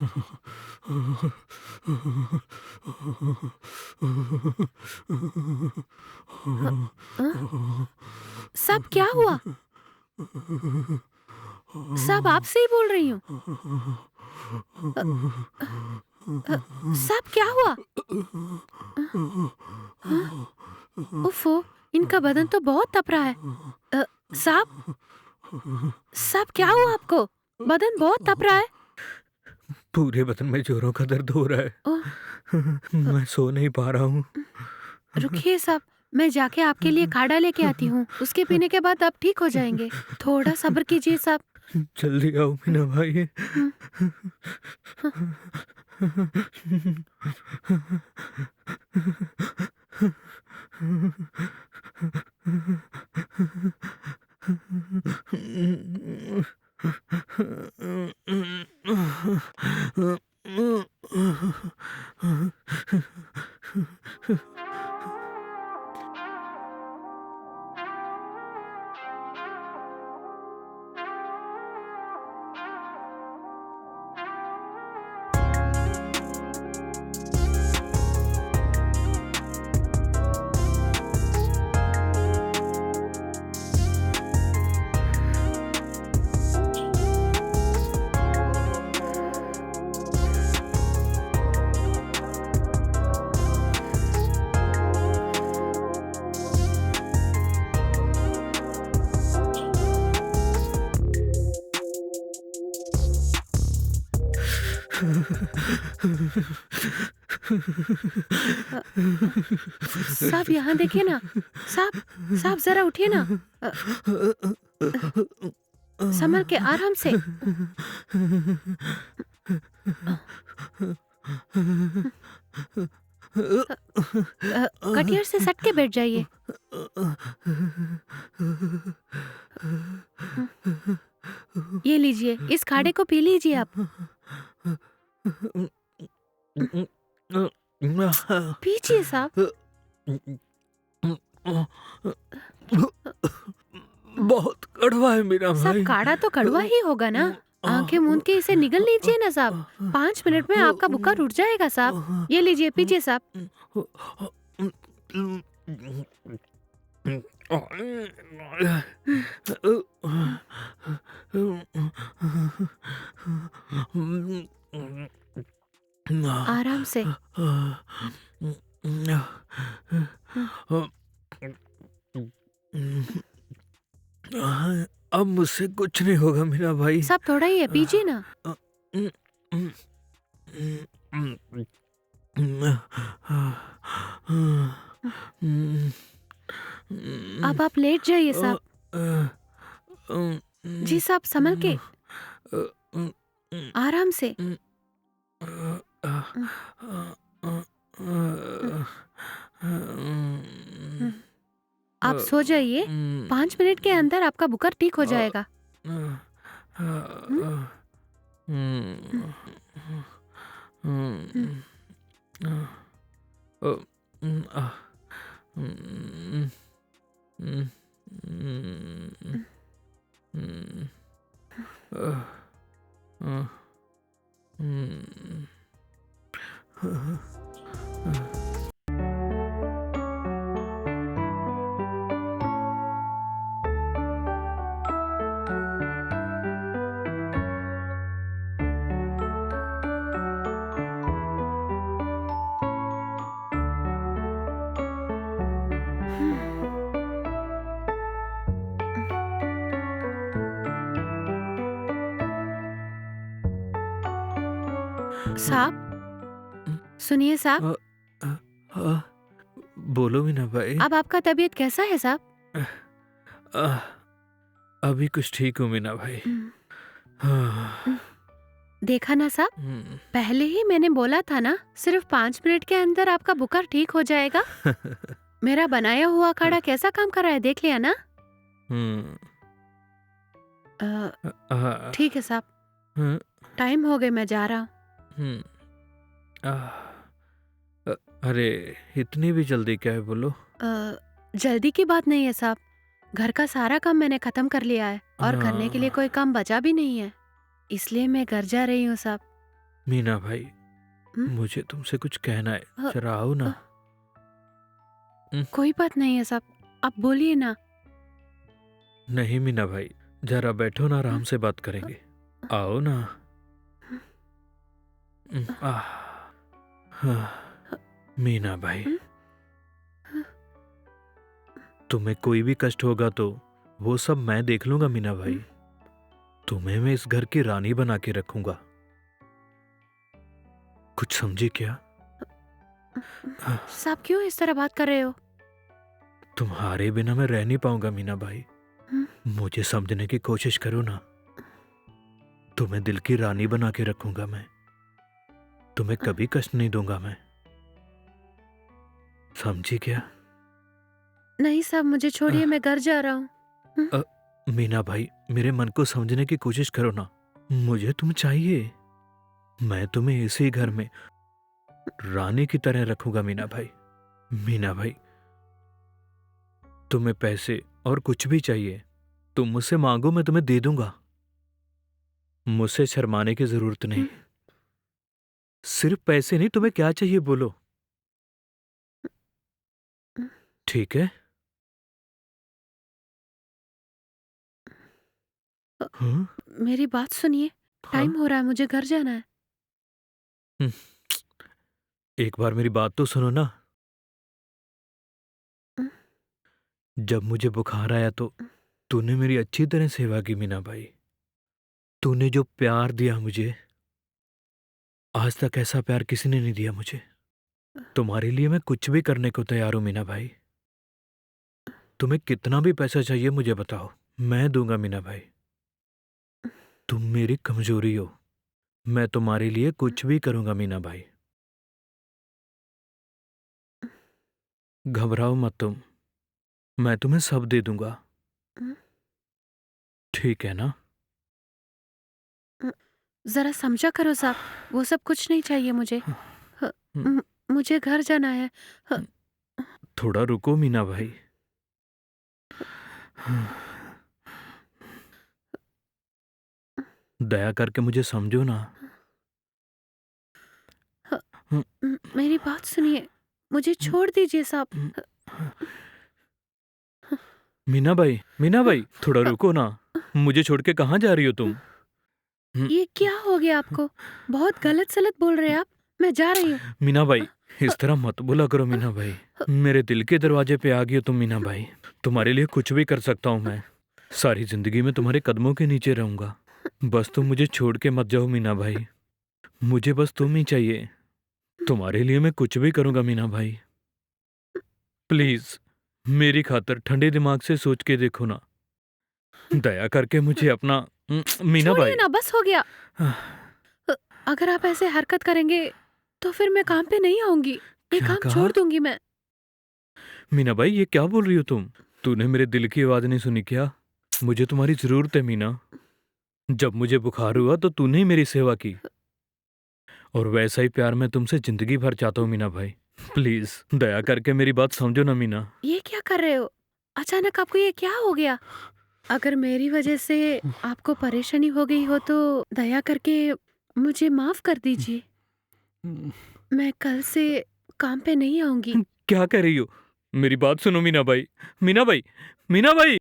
ह- अ? साहब क्या हुआ? साहब आपसे ही बोल रही हूँ। अ, अ, साहब क्या हुआ? अ, हाँ? उफ़ो, इनका बदन तो बहुत तप रहा है। अ, साहब साहब क्या हुआ आपको? बदन बहुत तप रहा है। पूरे बदन में जोरों का दर्द हो रहा ओह! है। अ, मैं सो नहीं पा रहा हूँ। रुकिए साहब, मैं जाके आपके लिए काढ़ा लेके आती हूँ। उसके पीने के बाद आप ठीक हो जाएँगे। थोड़ा सब्र कीजिए साहब। जल्दी आओ मीना भाई। हुँ, हाँ, अ अ, साहब यहाँ देखिए ना। साहब साहब ज़रा उठिए ना। अ, संभल के, आराम से। अ, अ कटियर से सट के बैठ जाइए। हुँ, ये लीजिए, इस काढ़े को पी लीजिए आप। पीजिए साहब। अ बहुत कड़वा है मीना साहब भाई। काढ़ा तो कड़वा ही होगा ना। आंखें मूंद के इसे निगल लीजिए ना साहब। 5 मिनट में आपका बुखार उठ जाएगा साहब। ये लीजिए, पीजिए साहब। हम्म, आराम से। हम्म, अब मुझसे कुछ नहीं होगा मीना भाई। साहब थोड़ा ही है, पीजिए ना। हम्म, अब आप लेट जाइए साहब। जी साहब, संभल के, आराम से। हम्म, हम्म, हम्म। आप सो जाइए। 5 मिनट के अंदर आपका बुखार ठीक हो जाएगा। हम्म, हम्म, हम्म, साहब, सुनिए साहब। बोलो मीना भाई। अब आपका तबीयत कैसा है साहब? आह, अभी कुछ ठीक हूँ मीना भाई। हम्म, हाँ, हम्म। देखा ना साहब, पहले ही मैंने बोला था ना, सिर्फ 5 मिनट के अंदर आपका बुखार ठीक हो जाएगा। मेरा बनाया हुआ काढ़ा कैसा काम कर रहा है, देख लिया ना? हम्म, अ, आह, ठीक है साहब, हम्म, टाइम हो गए, मैं जा रहा हूँ। हम्म, आह, अरे इतनी भी जल्दी क्या है बोलो। जल्दी की बात नहीं है साहब। घर का सारा काम मैंने खत्म कर लिया है और करने के लिए हाँ, कोई काम बचा भी नहीं है। इसलिए मैं घर जा रही हूँ साहब। मीना भाई, हम्म? मुझे तुमसे कुछ कहना है, अ, जरा आओ ना। कोई बात नहीं है साहब, आप बोलिए ना। नहीं मीना भाई, जरा बैठो ना, आराम से बात करेंगे। आओ ना। आह, हाँ, मीना भाई, तुम्हें कोई भी कष्ट होगा तो वो सब मैं देख लूंगा मीना भाई। तुम्हें मैं इस घर की रानी बना के रखूंगा। कुछ समझी क्या? साहब क्यों इस तरह बात कर रहे हो? तुम्हारे बिना मैं रह नहीं पाऊंगा मीना भाई। मुझे समझने की कोशिश करो ना। तुम्हें दिल की रानी बना के रखूंगा मैं। तुम्हें कभी कष्ट नहीं दूंगा मैं। समझी क्या? नहीं साहब, मुझे छोड़िए, मैं घर जा रहा हूँ। मीना भाई, मेरे मन को समझने की कोशिश करो ना। मुझे तुम चाहिए। मैं तुम्हें इसी घर में रानी की तरह रखूंगा मीना भाई। मीना भाई, तुम्हें पैसे और कुछ भी चाहिए, तुम मुझसे मांगो, मैं तुम्हें दे दूंगा। मुझसे शर्माने की जरूरत नहीं। सिर्फ पैसे नहीं, तुम्हें क्या चाहिए बोलो। ठीक है? हाँ? मेरी बात सुनिए, टाइम हाँ? हो रहा है, मुझे घर जाना है। हम्म, एक बार मेरी बात तो सुनो ना। जब मुझे बुखार आया तो तूने मेरी अच्छी तरह सेवा की मीना भाई। तूने जो प्यार दिया मुझे, आज तक ऐसा प्यार किसी ने नहीं दिया मुझे। तुम्हारे लिए मैं कुछ भी करने को तैयार हूं मीना भाई। तुम्हें कितना भी पैसा चाहिए मुझे बताओ, मैं दूंगा मीना भाई। तुम मेरी कमजोरी हो, मैं तुम्हारे लिए कुछ भी करूंगा मीना भाई। घबराओ मत तुम, मैं तुम्हें सब दे दूंगा। ठीक है ना? जरा समझा करो साहब, वो सब कुछ नहीं चाहिए मुझे। ह- म- मुझे घर जाना है। ह- थोड़ा रुको मीना भाई। दया करके मुझे समझो ना। ह- मेरी बात सुनिए, मुझे छोड़ दीजिए साहब। मीना भाई, मीना भाई, थोड़ा रुको ना। मुझे छोड़ के कहाँ जा रही हो तुम? ये क्या हो गया आपको? बहुत गलत सलत बोल रहे हैं आप। मैं जा रही हूँ। मीना भाई, इस तरह मत बोला करो मीना भाई। मेरे दिल के दरवाजे पे आ गई हो तुम मीना भाई। तुम्हारे लिए कुछ भी कर सकता हूँ मैं। सारी जिंदगी में तुम्हारे कदमों के नीचे रहूंगा। बस तुम मुझे छोड़ के मत जाओ मीना भाई। मुझे बस तुम ही चाहिए। तुम्हारे लिए मैं कुछ भी करूंगा मीना भाई। प्लीज, मेरी खातर ठंडे दिमाग से सोच के देखो ना। दया करके मुझे अपना मीना छोड़िए भाई। ना, बस हो गया। अ- अगर आप ऐसे हरकत करेंगे तो फिर मैं काम पे नहीं आऊंगी। ये क्या काम कहा? छोड़ दूंगी मैं। मीना भाई, ये क्या बोल रही हो तुम? तूने मेरे दिल की आवाज नहीं सुनी क्या? मुझे तुम्हारी जरूरत है मीना। जब मुझे बुखार हुआ तो तूने ही मेरी सेवा की, और वैसा ही प्यार मैं तुमसे जिंदगी भर चाहता हूँ मीना भाई। प्लीज दया करके मेरी बात समझो ना मीना। ये क्या कर रहे हो? अचानक आपको ये क्या हो गया? अगर मेरी वजह से आपको परेशानी हो गई हो तो दया करके मुझे माफ कर दीजिए। मैं कल से काम पे नहीं आऊंगी। क्या कर रही हो? मेरी बात सुनो मीना भाई। मीना भाई, मीना भाई।